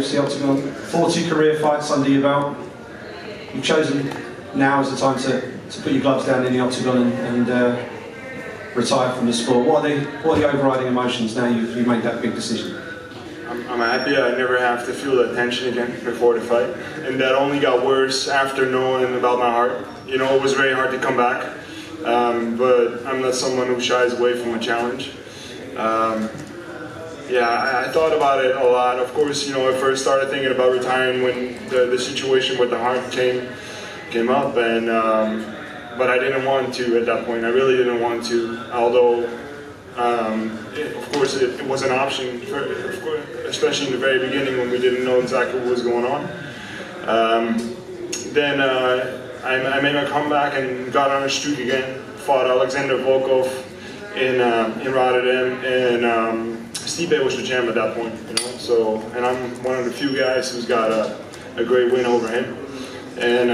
UFC octagon, 40 career fights under your belt. You've chosen now as the time to put your gloves down in the octagon and retire from the sport. What are the overriding emotions now you've made that big decision? I'm happy I never have to feel that tension again before the fight, and that only got worse after knowing about my heart. You know, it was very hard to come back, but I'm not someone who shies away from a challenge. Yeah, I thought about it a lot. Of course, you know, I first started thinking about retiring when the situation with the heart came up, and but I didn't want to at that point. I really didn't want to, although of course it was an option, especially in the very beginning when we didn't know exactly what was going on. Then I made my comeback and got on a streak again. Fought Alexander Volkov in Rotterdam, and Stipe was the champ at that point, you know. So, and I'm one of the few guys who's got a great win over him. And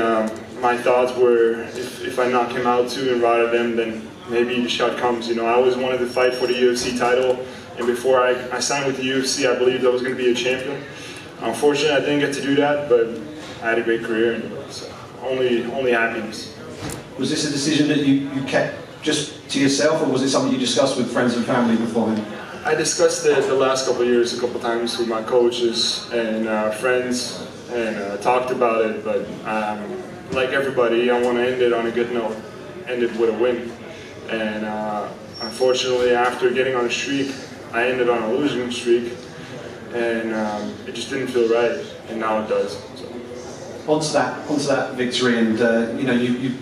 my thoughts were, if I knock him out too in Rotterdam, then maybe the shot comes. You know, I always wanted to fight for the UFC title, and before I signed with the UFC, I believed I was going to be a champion. Unfortunately, I didn't get to do that, but I had a great career anyway, so only happiness. Was this a decision that you kept just to yourself, or was it something you discussed with friends and family beforehand? I discussed it the last couple of years a couple times with my coaches and friends, and talked about it, but like everybody, I want to end it on a good note, end it with a win. And unfortunately, after getting on a streak, I ended on a losing streak, and it just didn't feel right, and now it does. So. Onto that victory, and you know, you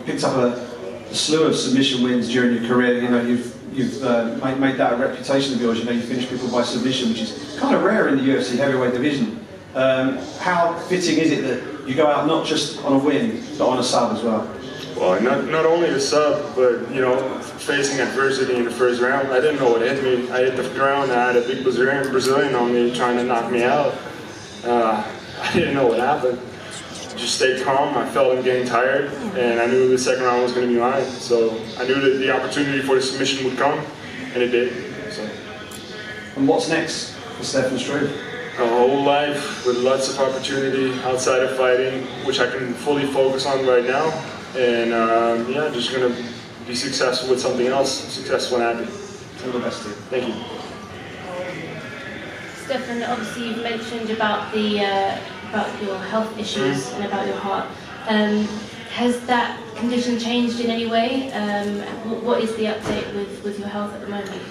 picked up a slew of submission wins during your career. You know, you've made that a reputation of yours. You know, you finish people by submission, which is kind of rare in the UFC heavyweight division. How fitting is it that you go out not just on a win, but on a sub as well? Well, not only the sub, but you know, facing adversity in the first round. I didn't know what hit me. I hit the ground. I had a big Brazilian on me trying to knock me out. I didn't know what happened. Just stayed calm. I felt him getting tired, and I knew the second round was going to be mine. So I knew that the opportunity for the submission would come, and it did. So. And what's next for Stefan Struve? A whole life with lots of opportunity outside of fighting, which I can fully focus on right now. And yeah, just going to be successful with something else, successful and happy. All the best to you. Thank you. Stefan, obviously you've mentioned about your health issues and about your heart. Has that condition changed in any way? What is the update with your health at the moment?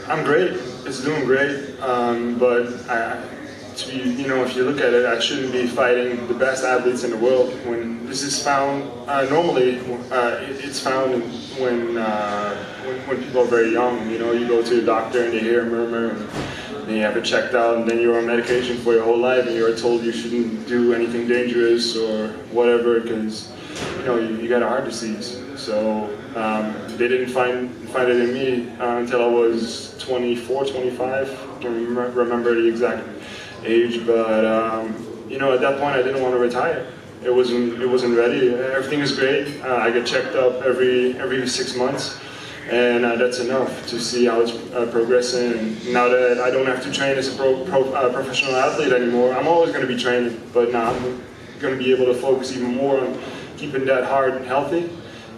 I'm great. It's doing great. But you know, if you look at it, I shouldn't be fighting the best athletes in the world. When this is found, normally it's found when people are very young. You know, you go to a doctor and you hear a murmur, and then you have it checked out, and then you're on medication for your whole life, and you're told you shouldn't do anything dangerous or whatever because you know you got a heart disease. So they didn't find it in me until I was 24, 25. I don't remember the exact age, but you know, at that point I didn't want to retire. It wasn't ready. Everything is great. I get checked up every 6 months, and that's enough to see how it's progressing. And now that I don't have to train as a professional athlete anymore, I'm always going to be training, but now I'm going to be able to focus even more on keeping that heart healthy,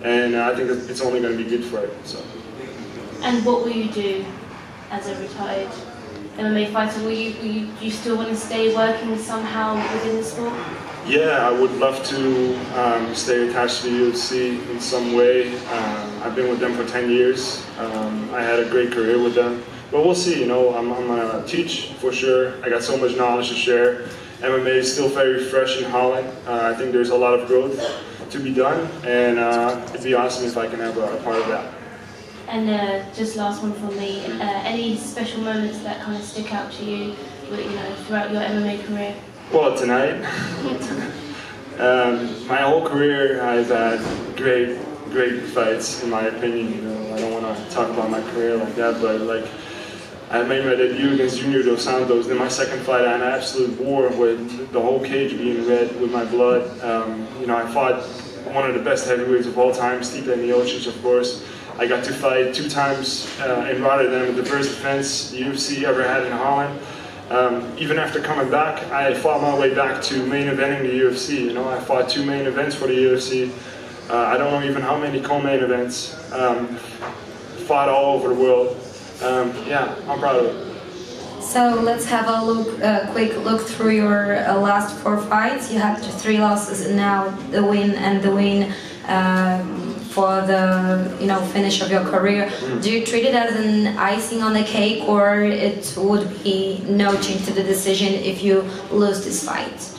and I think it's only going to be good for it. So. And what will you do as a retired MMA fighter? Do you still want to stay working somehow within the sport? Yeah, I would love to stay attached to the UFC in some way. I've been with them for 10 years. I had a great career with them. But we'll see, you know, I'm going to teach for sure. I got so much knowledge to share. MMA is still very fresh in Holland. I think there's a lot of growth to be done, and it'd be awesome if I can have a part of that. And just last one from me, any special moments that kind of stick out to you, throughout your MMA career? Well, tonight. My whole career, I've had great fights, in my opinion. You know, I don't want to talk about my career like that, but like, I made my debut against Junior Dos Santos. Then my second fight, I had an absolute war with the whole cage being red with my blood. You know, I fought one of the best heavyweights of all time, Stipe Miocic, of course. I got to fight 2 times in Rotterdam, the first defense the UFC ever had in Holland. Even after coming back, I fought my way back to main eventing the UFC. You know, I fought 2 main events for the UFC. I don't know even how many co-main events. Fought all over the world. Yeah, I'm proud of it. So let's have a quick look through your last 4 fights. You had 3 losses and now the win for the finish of your career. Do you treat it as an icing on the cake, or it would be no change to the decision if you lose this fight?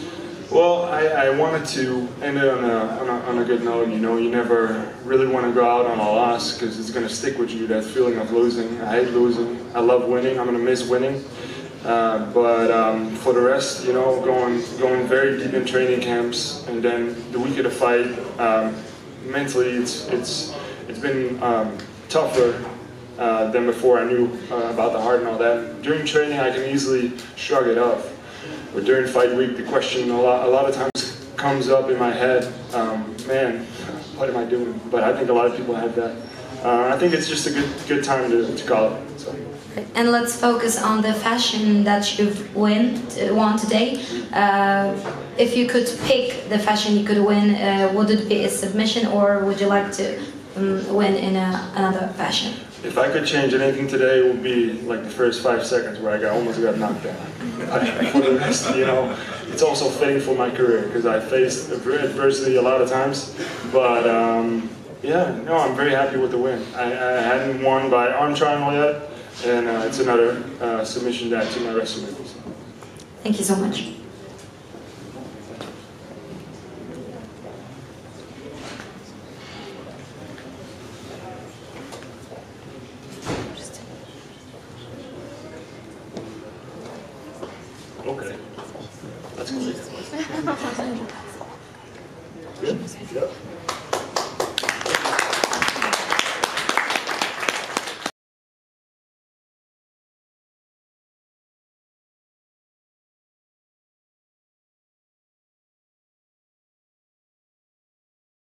Well, I wanted to end it on a good note. You know, you never really want to go out on a loss because it's going to stick with you, that feeling of losing. I hate losing. I love winning. I'm going to miss winning. But for the rest, you know, going very deep in training camps, and then the week of the fight, mentally it's been tougher than before. I knew about the heart and all that. During training, I can easily shrug it off. But during fight week, the question a lot of times comes up in my head, man, what am I doing? But I think a lot of people have that. I think it's just a good time to call it. So. And let's focus on the fashion that you've won today. If you could pick the fashion you could win, would it be a submission, or would you like to win in another fashion? If I could change anything today, it would be like the first 5 seconds where I almost got knocked down. For the rest, you know, it's also fitting for my career because I faced adversity a lot of times. But yeah, no, I'm very happy with the win. I hadn't won by arm triangle yet, and it's another submission to add to my resume. So. Thank you so much. Okay. That's good. Good? Yep.